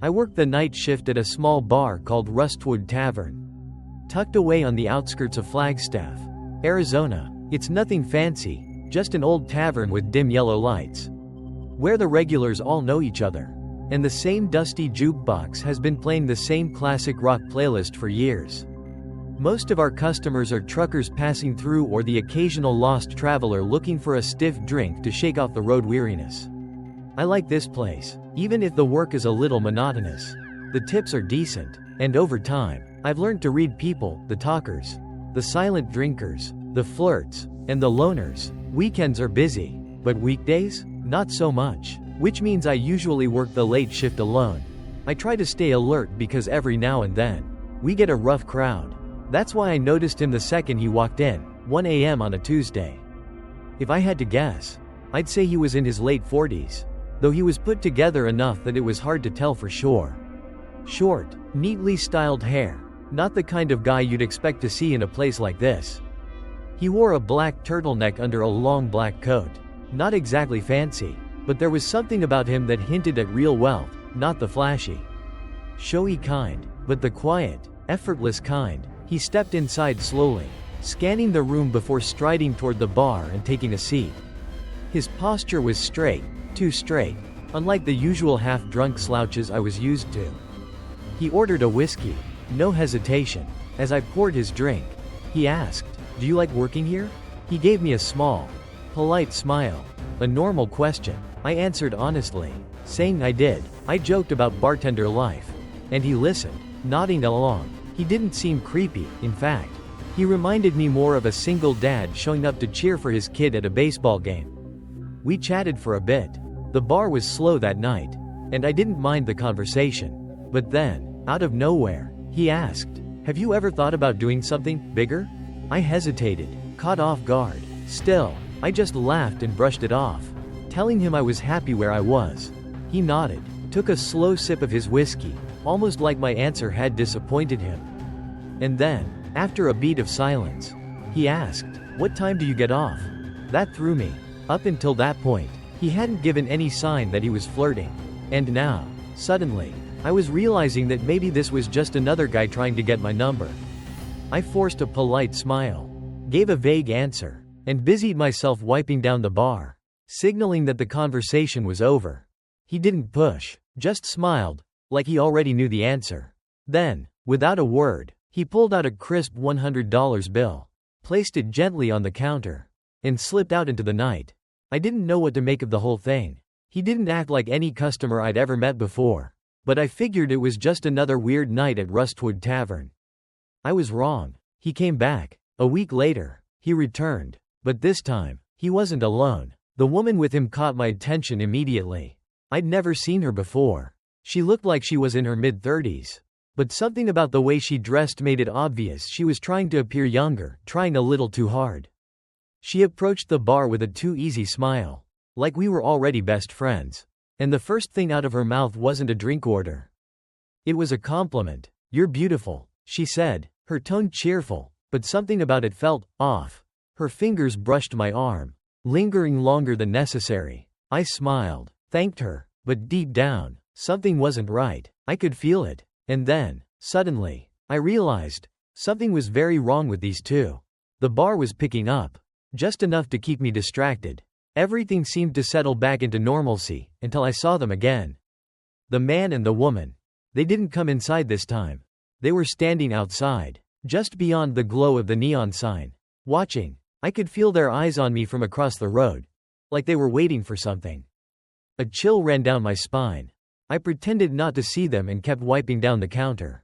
I worked the night shift at a small bar called Rustwood Tavern, tucked away on the outskirts of Flagstaff, Arizona. It's nothing fancy, just an old tavern with dim yellow lights, where the regulars all know each other. And the same dusty jukebox has been playing the same classic rock playlist for years. Most of our customers are truckers passing through or the occasional lost traveler looking for a stiff drink to shake off the road weariness. I like this place, even if the work is a little monotonous. The tips are decent, and over time, I've learned to read people, the talkers, the silent drinkers, the flirts, and the loners. Weekends are busy, but weekdays? Not so much, which means I usually work the late shift alone. I try to stay alert because every now and then, we get a rough crowd. That's why I noticed him the second he walked in, 1 a.m. on a Tuesday. If I had to guess, I'd say he was in his late 40s, though he was put together enough that it was hard to tell for sure. Short, neatly styled hair, not the kind of guy you'd expect to see in a place like this. He wore a black turtleneck under a long black coat. Not exactly fancy, but there was something about him that hinted at real wealth, not the flashy, showy kind, but the quiet, effortless kind. He stepped inside slowly, scanning the room before striding toward the bar and taking a seat. His posture was straight, too straight, unlike the usual half-drunk slouches I was used to. He ordered a whiskey, no hesitation. As I poured his drink, he asked, "Do you like working here?" He gave me a small, polite smile. A normal question. I answered honestly, saying I did. I joked about bartender life, and he listened, nodding along. He didn't seem creepy. In fact, he reminded me more of a single dad showing up to cheer for his kid at a baseball game. We chatted for a bit. The bar was slow that night, and I didn't mind the conversation. But then, out of nowhere, he asked, "Have you ever thought about doing something bigger?" I hesitated, caught off guard. Still, I just laughed and brushed it off, telling him I was happy where I was. He nodded, took a slow sip of his whiskey, almost like my answer had disappointed him. And then, after a beat of silence, he asked, "What time do you get off?" That threw me. Up until that point, he hadn't given any sign that he was flirting. And now, suddenly, I was realizing that maybe this was just another guy trying to get my number. I forced a polite smile, gave a vague answer, and busied myself wiping down the bar, signaling that the conversation was over. He didn't push, just smiled, like he already knew the answer. Then, without a word, he pulled out a crisp $100 bill, placed it gently on the counter, and slipped out into the night. I didn't know what to make of the whole thing. He didn't act like any customer I'd ever met before, but I figured it was just another weird night at Rustwood Tavern. I was wrong. He came back. A week later, he returned, but this time, he wasn't alone. The woman with him caught my attention immediately. I'd never seen her before. She looked like she was in her mid-30s. But something about the way she dressed made it obvious she was trying to appear younger, trying a little too hard. She approached the bar with a too easy smile, like we were already best friends. And the first thing out of her mouth wasn't a drink order. It was a compliment. "You're beautiful," she said, her tone cheerful, but something about it felt off. Her fingers brushed my arm, lingering longer than necessary. I smiled, thanked her, but deep down, something wasn't right. I could feel it. And then, suddenly, I realized, something was very wrong with these two. The bar was picking up, just enough to keep me distracted. Everything seemed to settle back into normalcy, until I saw them again. The man and the woman. They didn't come inside this time. They were standing outside, just beyond the glow of the neon sign, watching. I could feel their eyes on me from across the road, like they were waiting for something. A chill ran down my spine. I pretended not to see them and kept wiping down the counter.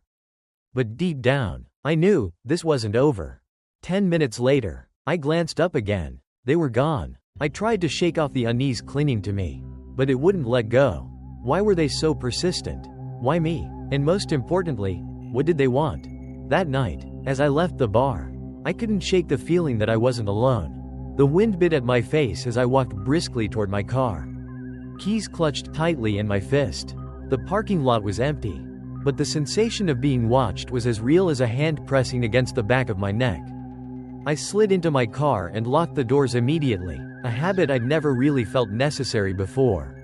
But deep down, I knew, this wasn't over. 10 minutes later, I glanced up again. They were gone. I tried to shake off the unease clinging to me, but it wouldn't let go. Why were they so persistent? Why me? And most importantly, what did they want? That night, as I left the bar, I couldn't shake the feeling that I wasn't alone. The wind bit at my face as I walked briskly toward my car. Keys clutched tightly in my fist. The parking lot was empty, but the sensation of being watched was as real as a hand pressing against the back of my neck. I slid into my car and locked the doors immediately, a habit I'd never really felt necessary before.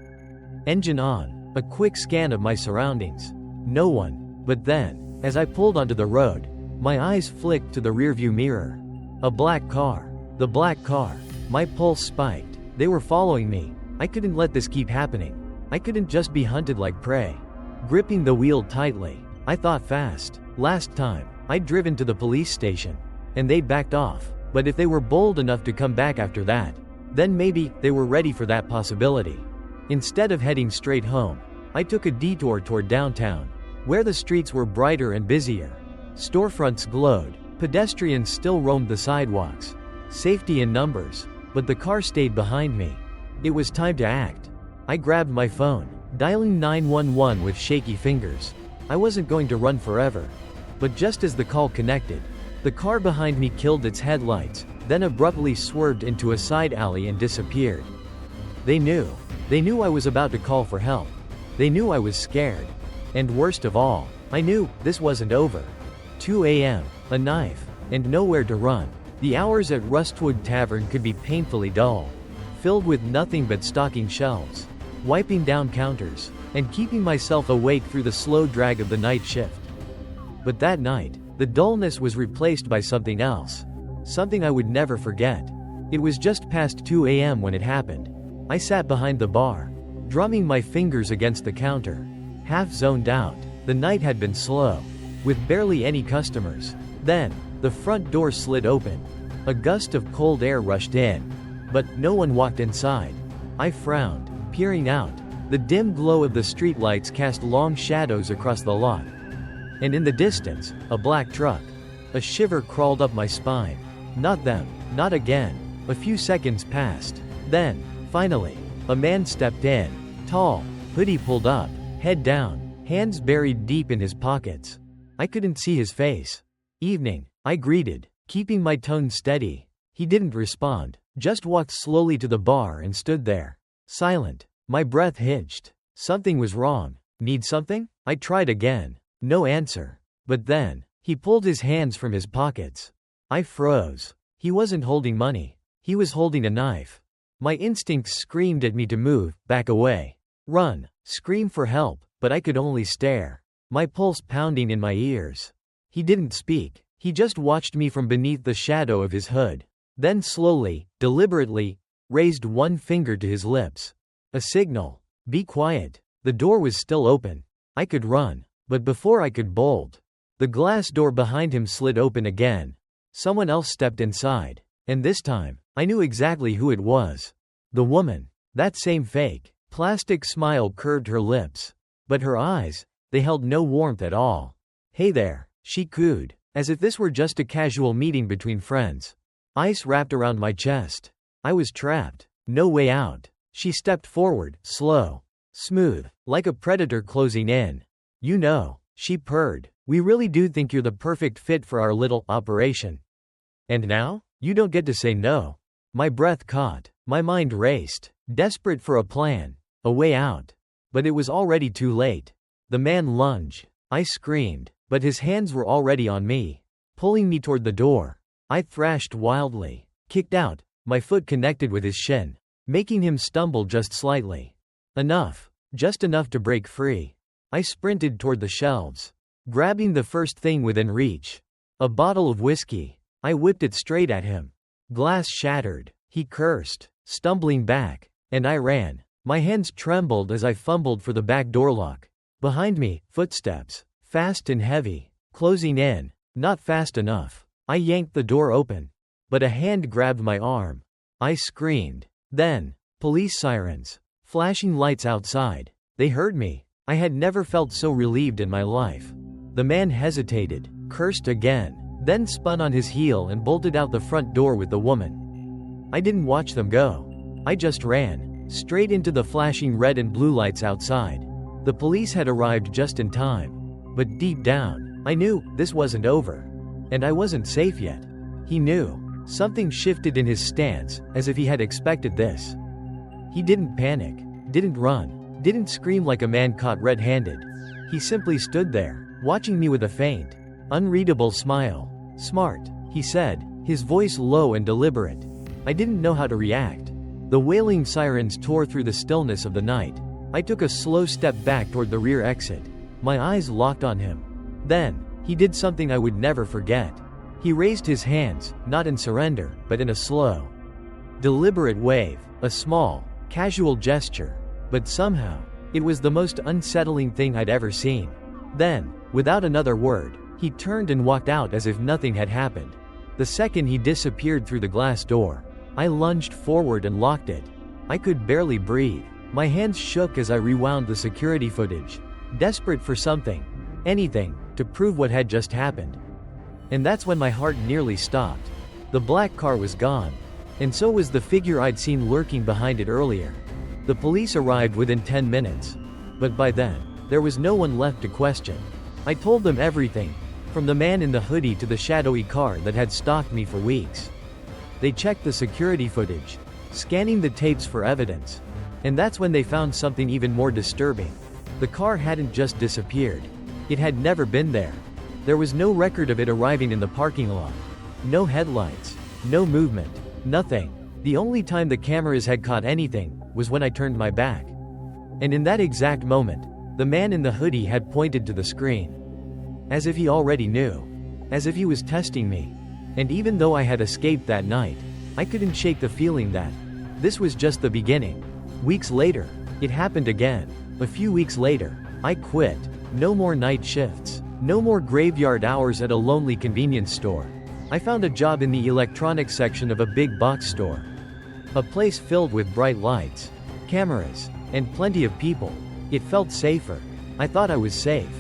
Engine on. A quick scan of my surroundings. No one. But then, as I pulled onto the road, my eyes flicked to the rearview mirror. A black car. The black car. My pulse spiked. They were following me. I couldn't let this keep happening. I couldn't just be hunted like prey. Gripping the wheel tightly, I thought fast. Last time, I'd driven to the police station, and they backed off. But if they were bold enough to come back after that, then maybe they were ready for that possibility. Instead of heading straight home, I took a detour toward downtown, where the streets were brighter and busier. Storefronts glowed, pedestrians still roamed the sidewalks. Safety in numbers, but the car stayed behind me. It was time to act. I grabbed my phone, dialing 911 with shaky fingers. I wasn't going to run forever. But just as the call connected, the car behind me killed its headlights, then abruptly swerved into a side alley and disappeared. They knew. They knew I was about to call for help. They knew I was scared. And worst of all, I knew this wasn't over. 2 a.m., a knife, and nowhere to run. The hours at Rustwood Tavern could be painfully dull, filled with nothing but stocking shelves, wiping down counters, and keeping myself awake through the slow drag of the night shift. But that night, the dullness was replaced by something else. Something I would never forget. It was just past 2 a.m. when it happened. I sat behind the bar, drumming my fingers against the counter, half zoned out. The night had been slow, with barely any customers. Then, the front door slid open. A gust of cold air rushed in, but no one walked inside. I frowned, peering out. The dim glow of the streetlights cast long shadows across the lot. And in the distance, a black truck. A shiver crawled up my spine. Not them, not again. A few seconds passed. Then, finally, a man stepped in. Tall, hoodie pulled up, head down, hands buried deep in his pockets. I couldn't see his face. "Evening," I greeted, keeping my tone steady. He didn't respond, just walked slowly to the bar and stood there, silent. My breath hitched. Something was wrong. "Need something?" I tried again. No answer. But then, he pulled his hands from his pockets. I froze. He wasn't holding money. He was holding a knife. My instincts screamed at me to move, back away, run, scream for help, but I could only stare, my pulse pounding in my ears. He didn't speak. He just watched me from beneath the shadow of his hood. Then slowly, deliberately, raised one finger to his lips. A signal. Be quiet. The door was still open. I could run. But before I could bolt, the glass door behind him slid open again. Someone else stepped inside. And this time, I knew exactly who it was. The woman. That same fake, plastic smile curved her lips. But her eyes, they held no warmth at all. "Hey there," she cooed, as if this were just a casual meeting between friends. Ice wrapped around my chest. I was trapped. No way out. She stepped forward, slow, smooth, like a predator closing in. "You know," she purred, "we really do think you're the perfect fit for our little operation. And now, you don't get to say no." My breath caught. My mind raced, desperate for a plan, a way out. But it was already too late. The man lunged. I screamed, but his hands were already on me, pulling me toward the door. I thrashed wildly, kicked out, my foot connected with his shin, making him stumble just slightly. Enough. Just enough to break free. I sprinted toward the shelves, grabbing the first thing within reach. A bottle of whiskey. I whipped it straight at him. Glass shattered. He cursed, stumbling back, and I ran. My hands trembled as I fumbled for the back door lock. Behind me, footsteps, fast and heavy, closing in. Not fast enough. I yanked the door open, but a hand grabbed my arm. I screamed. Then, police sirens, flashing lights outside. They heard me. I had never felt so relieved in my life. The man hesitated, cursed again, then spun on his heel and bolted out the front door with the woman. I didn't watch them go. I just ran, straight into the flashing red and blue lights outside. The police had arrived just in time. But deep down, I knew this wasn't over. And I wasn't safe yet. He knew. Something shifted in his stance, as if he had expected this. He didn't panic, didn't run, didn't scream like a man caught red-handed. He simply stood there, watching me with a faint, unreadable smile. "Smart," he said, his voice low and deliberate. I didn't know how to react. The wailing sirens tore through the stillness of the night. I took a slow step back toward the rear exit. My eyes locked on him. Then, he did something I would never forget. He raised his hands, not in surrender, but in a slow, deliberate wave, a small, casual gesture. But somehow, it was the most unsettling thing I'd ever seen. Then, without another word, he turned and walked out as if nothing had happened. The second he disappeared through the glass door, I lunged forward and locked it. I could barely breathe. My hands shook as I rewound the security footage, desperate for something, anything, to prove what had just happened. And that's when my heart nearly stopped. The black car was gone, and so was the figure I'd seen lurking behind it earlier. The police arrived within 10 minutes, but by then, there was no one left to question. I told them everything, from the man in the hoodie to the shadowy car that had stalked me for weeks. They checked the security footage, scanning the tapes for evidence. And that's when they found something even more disturbing. The car hadn't just disappeared. It had never been there. There was no record of it arriving in the parking lot. No headlights. No movement. Nothing. The only time the cameras had caught anything was when I turned my back. And in that exact moment, the man in the hoodie had pointed to the screen. As if he already knew. As if he was testing me. And even though I had escaped that night, I couldn't shake the feeling that this was just the beginning. Weeks later, it happened again. A few weeks later, I quit. No more night shifts. No more graveyard hours at a lonely convenience store. I found a job in the electronics section of a big box store. A place filled with bright lights, cameras, and plenty of people. It felt safer. I thought I was safe.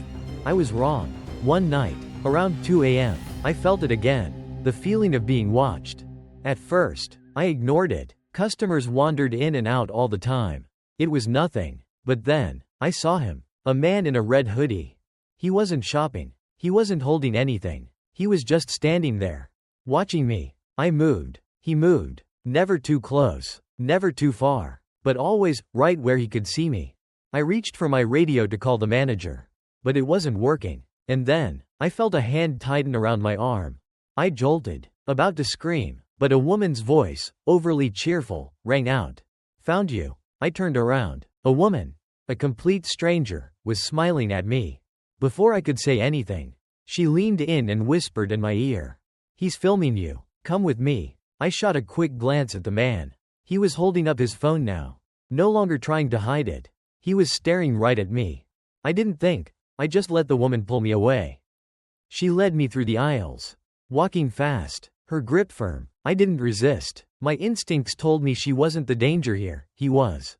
I was wrong. One night, around 2 a.m., I felt it again. The feeling of being watched. At first, I ignored it. Customers wandered in and out all the time. It was nothing. But then, I saw him. A man in a red hoodie. He wasn't shopping. He wasn't holding anything. He was just standing there, watching me. I moved. He moved. Never too close. Never too far. But always, right where he could see me. I reached for my radio to call the manager. But it wasn't working. And then, I felt a hand tighten around my arm. I jolted, about to scream. But a woman's voice, overly cheerful, rang out. "Found you." I turned around. A woman, a complete stranger, was smiling at me. Before I could say anything, she leaned in and whispered in my ear. "He's filming you. Come with me." I shot a quick glance at the man. He was holding up his phone now, no longer trying to hide it. He was staring right at me. I didn't think. I just let the woman pull me away. She led me through the aisles, walking fast, her grip firm. I didn't resist. My instincts told me she wasn't the danger here. He was.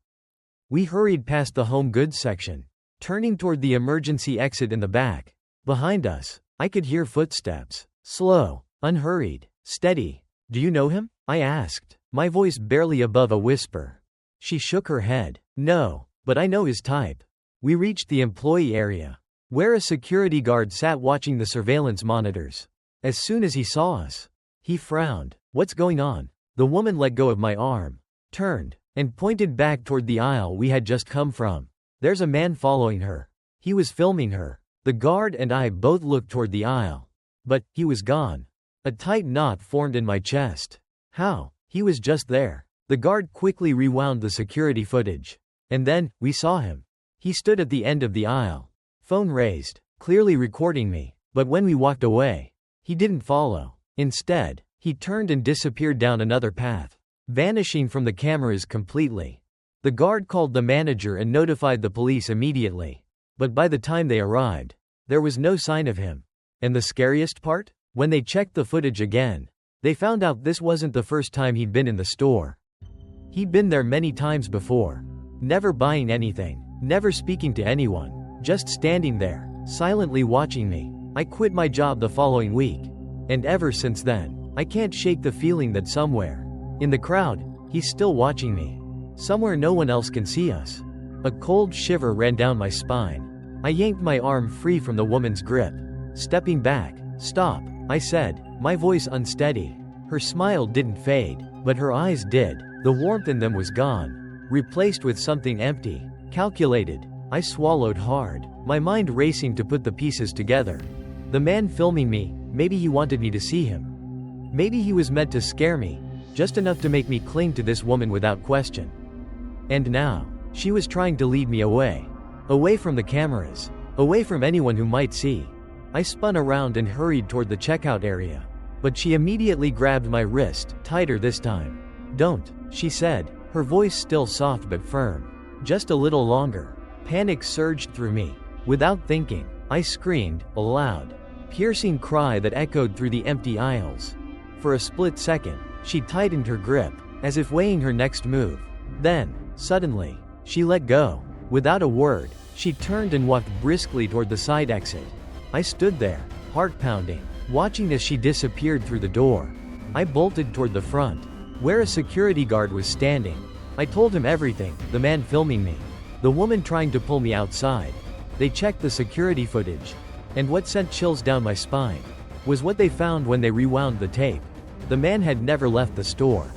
We hurried past the home goods section, turning toward the emergency exit in the back. Behind us, I could hear footsteps. Slow, unhurried, steady. "Do you know him?" I asked, my voice barely above a whisper. She shook her head. "No, but I know his type." We reached the employee area, where a security guard sat watching the surveillance monitors. As soon as he saw us, he frowned. "What's going on?" The woman let go of my arm, turned, and pointed back toward the aisle we had just come from. "There's a man following her. He was filming her." The guard and I both looked toward the aisle. But, he was gone. A tight knot formed in my chest. How? He was just there. The guard quickly rewound the security footage. And then, we saw him. He stood at the end of the aisle. Phone raised, clearly recording me. But when we walked away, he didn't follow. Instead, he turned and disappeared down another path, vanishing from the cameras completely. The guard called the manager and notified the police immediately. But by the time they arrived, there was no sign of him. And the scariest part? When they checked the footage again, they found out this wasn't the first time he'd been in the store. He'd been there many times before. Never buying anything, never speaking to anyone, just standing there, silently watching me. I quit my job the following week. And ever since then, I can't shake the feeling that somewhere, in the crowd, he's still watching me. Somewhere no one else can see us. A cold shiver ran down my spine. I yanked my arm free from the woman's grip. Stepping back. "Stop," I said, my voice unsteady. Her smile didn't fade, but her eyes did. The warmth in them was gone, replaced with something empty, calculated. I swallowed hard, my mind racing to put the pieces together. The man filming me, maybe he wanted me to see him. Maybe he was meant to scare me, just enough to make me cling to this woman without question. And now, She was trying to lead me away. Away from the cameras. Away from anyone who might see. I spun around and hurried toward the checkout area. But she immediately grabbed my wrist, tighter this time. "Don't," she said, her voice still soft but firm. "Just a little longer." Panic surged through me. Without thinking, I screamed, a loud, piercing cry that echoed through the empty aisles. For a split second, she tightened her grip, as if weighing her next move. Then, suddenly, she let go. Without a word, she turned and walked briskly toward the side exit. I stood there, heart pounding, watching as she disappeared through the door. I bolted toward the front, where a security guard was standing. I told him everything, the man filming me, the woman trying to pull me outside. They checked the security footage. And what sent chills down my spine was what they found when they rewound the tape. The man had never left the store.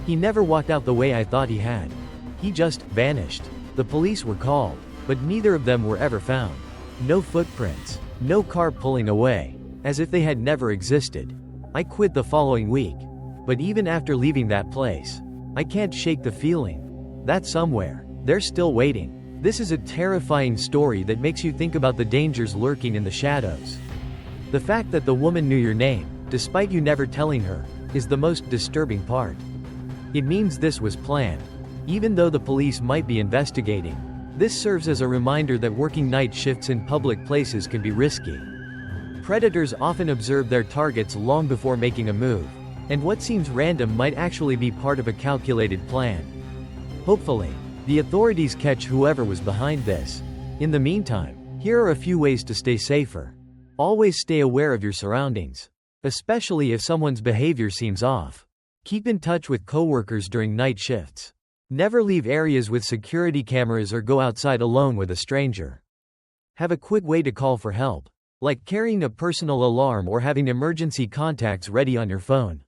He never walked out the way I thought he had. He just vanished. The police were called, but neither of them were ever found. No footprints, no car pulling away, as if they had never existed. I quit the following week. But even after leaving that place, I can't shake the feeling that somewhere, they're still waiting. This is a terrifying story that makes you think about the dangers lurking in the shadows. The fact that the woman knew your name, despite you never telling her, is the most disturbing part. It means this was planned. Even though the police might be investigating, this serves as a reminder that working night shifts in public places can be risky. Predators often observe their targets long before making a move, and what seems random might actually be part of a calculated plan. Hopefully, the authorities catch whoever was behind this. In the meantime, here are a few ways to stay safer. Always stay aware of your surroundings, especially if someone's behavior seems off. Keep in touch with coworkers during night shifts. Never leave areas with security cameras or go outside alone with a stranger. Have a quick way to call for help, like carrying a personal alarm or having emergency contacts ready on your phone.